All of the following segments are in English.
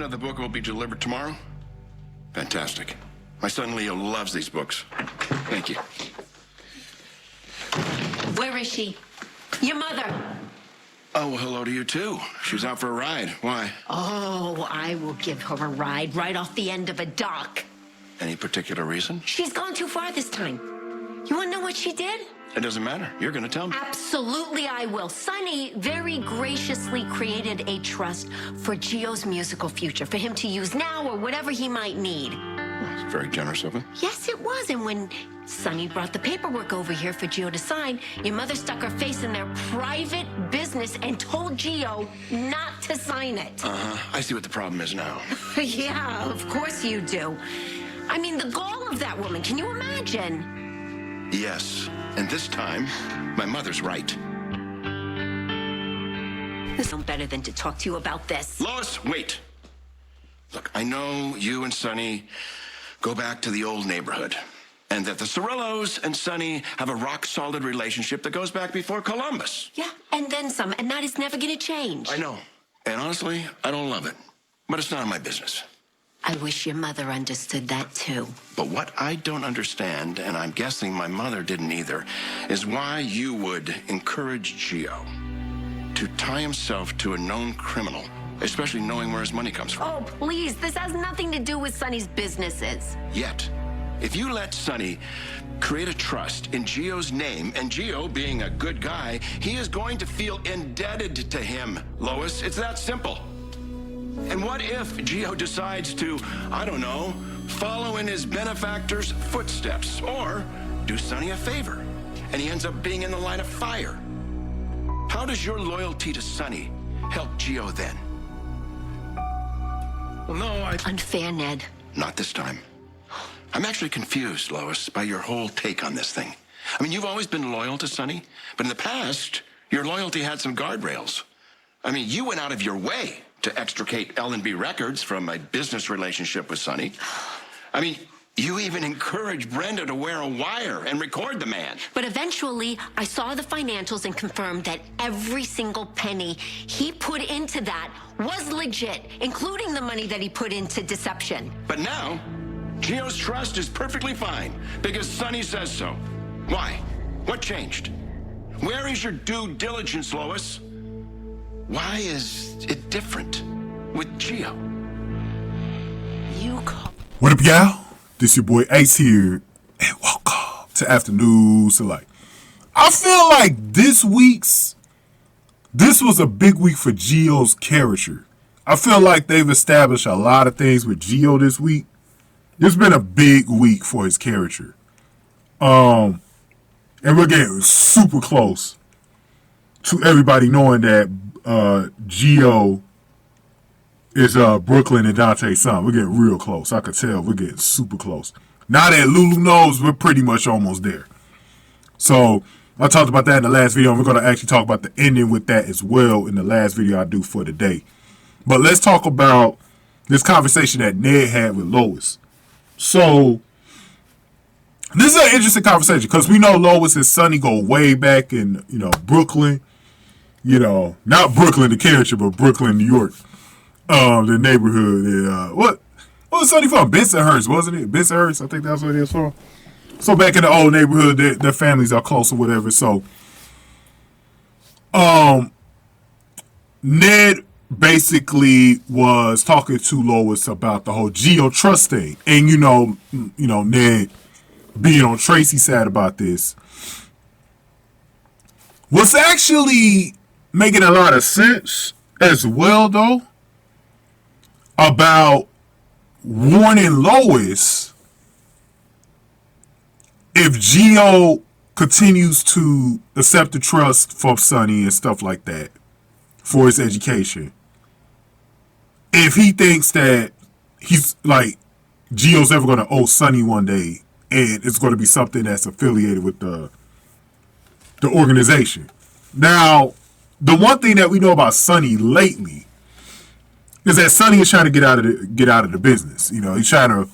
edition of the book will be delivered tomorrow? Fantastic. My son Leo loves these books. Thank you. Where is she? Your mother. Oh, well, hello to you, too. She was out for a ride. Why? Oh, I will give her a ride right off the end of a dock. Any particular reason? She's gone too far this time. You want to know what she did? It doesn't matter. You're going to tell me. Absolutely, I will. Sonny very graciously created a trust for Gio's musical future, for him to use now or whatever he might need. Well, it's very generous of him. Yes, it was. And when Sonny brought the paperwork over here for Gio to sign, your mother stuck her face in their private business and told Gio not to sign it. I see what the problem is now. Yeah, of course you do. I mean, the gall of that woman, can you imagine? Yes, and this time, my mother's right. This is better than to talk to you about this. Lois, wait. Look, I know you and Sonny go back to the old neighborhood, and that the Cirillos and Sonny have a rock-solid relationship that goes back before Columbus. Yeah, and then some, and that is never gonna change. I know, and honestly, I don't love it, but it's none of my business. I wish your mother understood that, too. But what I don't understand, and I'm guessing my mother didn't either, is why you would encourage Gio to tie himself to a known criminal, especially knowing where his money comes from. Oh, please, this has nothing to do with Sonny's businesses. Yet, if you let Sonny create a trust in Gio's name, and Gio, being a good guy, he is going to feel indebted to him, Lois. It's that simple. And what if Gio decides to, I don't know, follow in his benefactor's footsteps, or do Sonny a favor, and he ends up being in the line of fire? How does your loyalty to Sonny help Gio then? Well, no, Unfair, Ned. Not this time. I'm actually confused, Lois, by your whole take on this thing. I mean, you've always been loyal to Sonny, but in the past, your loyalty had some guardrails. I mean, you went out of your way to extricate L&B Records from a business relationship with Sonny. I mean, you even encouraged Brenda to wear a wire and record the man. But eventually, I saw the financials and confirmed that every single penny he put into that was legit, including the money that he put into deception. But now, Gio's trust is perfectly fine because Sonny says so. Why? What changed? Where is your due diligence, Lois? Why is it different with Gio? You call... What up, y'all? This your boy Ace here, and welcome to Afternoon Select. I feel like this was a big week for Gio's character. I feel like they've established a lot of things with Gio this week. It's been a big week for his character. And we're getting super close to everybody knowing that Gio is Brooklyn and Dante's son. We're getting real close. I could tell we're getting super close. Now that Lulu knows, we're pretty much almost there. So I talked about that in the last video, and we're going to actually talk about the ending with that as well in the last video I do for today. But let's talk about this conversation that Ned had with Lois. So this is an interesting conversation because we know Lois and Sonny go way back in, Brooklyn. Not Brooklyn, the character, but Brooklyn, New York. The neighborhood. What was Sonny from? Bensonhurst, wasn't it? Bensonhurst, I think that's what it is from. So back in the old neighborhood, their families are close or whatever. So, Ned basically was talking to Lois about the whole Gio trust thing, and Ned being on Tracy's side about this was actually making a lot of sense as well, though, about warning Lois if Gio continues to accept the trust from Sonny and stuff like that for his education. If he thinks that he's like Gio's ever going to owe Sonny one day, and it's going to be something that's affiliated with the organization. Now, the one thing that we know about Sonny lately is that Sonny is trying to get out of the business. He's trying to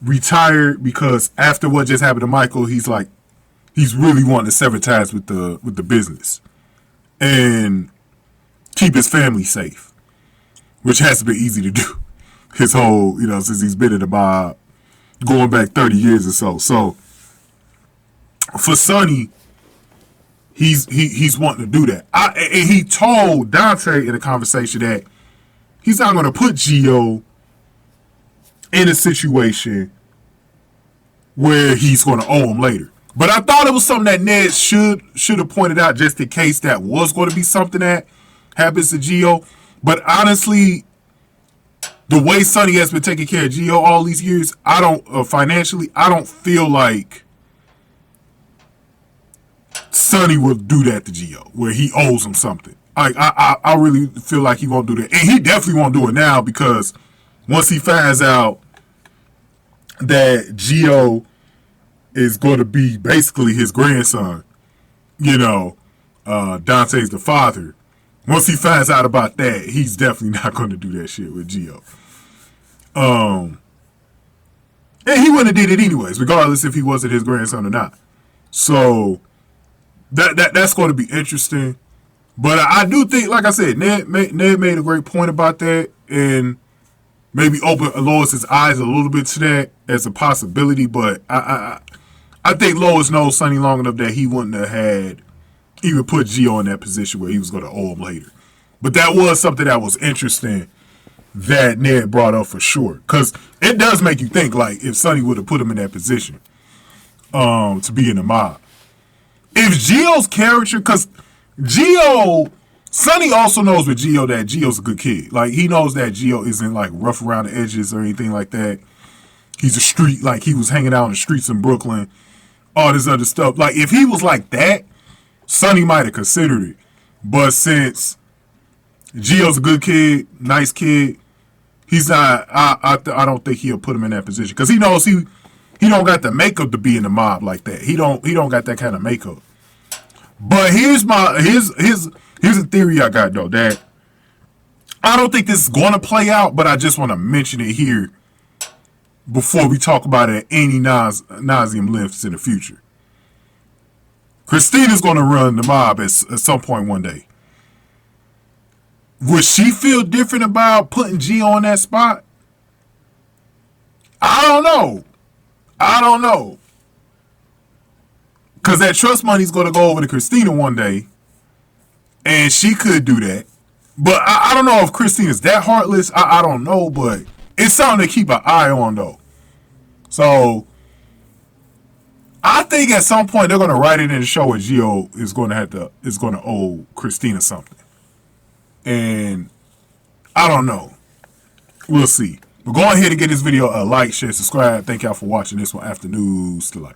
retire because after what just happened to Michael, he's really wanting to sever ties with the business and keep his family safe. which hasn't been easy to do his whole, since he's been in the mob, going back 30 years or so. So for Sonny, he's wanting to do that. And he told Dante in a conversation that he's not going to put Gio in a situation where he's going to owe him later. But I thought it was something that Ned should have pointed out, just in case that was going to be something that happens to Gio. But honestly, the way Sonny has been taking care of Gio all these years, financially, I don't feel like Sonny will do that to Gio, where he owes him something. I really feel like he won't do that. And he definitely won't do it now, because once he finds out that Gio is going to be basically his grandson, Dante's the father. Once he finds out about that, he's definitely not going to do that shit with Gio. And he wouldn't have did it anyways, regardless if he wasn't his grandson or not. So that's going to be interesting. But I do think, like I said, Ned made a great point about that, and maybe open Lois's eyes a little bit to that as a possibility. But I think Lois knows Sonny long enough that he wouldn't have had even put Gio in that position where he was going to owe him later. But that was something that was interesting that Ned brought up for sure, because it does make you think, like, if Sonny would have put him in that position to be in the mob. If Gio's character, because Sonny also knows with Gio that Gio's a good kid. Like, he knows that Gio isn't, like, rough around the edges or anything like that. He's a street, like, he was hanging out in the streets in Brooklyn, all this other stuff. Like, if he was like that, Sonny might have considered it. But since Gio's a good kid, nice kid, he's not, I don't think he'll put him in that position. Because he knows he don't got the makeup to be in the mob like that. He don't got that kind of makeup. But here's a theory I got, though, that I don't think this is going to play out, but I just want to mention it here before we talk about it at any nauseam lengths in the future. Christina's going to run the mob at some point one day. Would she feel different about putting Gio on that spot? I don't know. Because that trust money's going to go over to Christina one day, and she could do that. But I don't know if Christina's that heartless. I don't know, but it's something to keep an eye on, though. So I think at some point they're going to write it in the show where Gio is going to owe Christina something. And I don't know. We'll see. But go ahead and get this video a like, share, subscribe. Thank y'all for watching this one. After News to Light.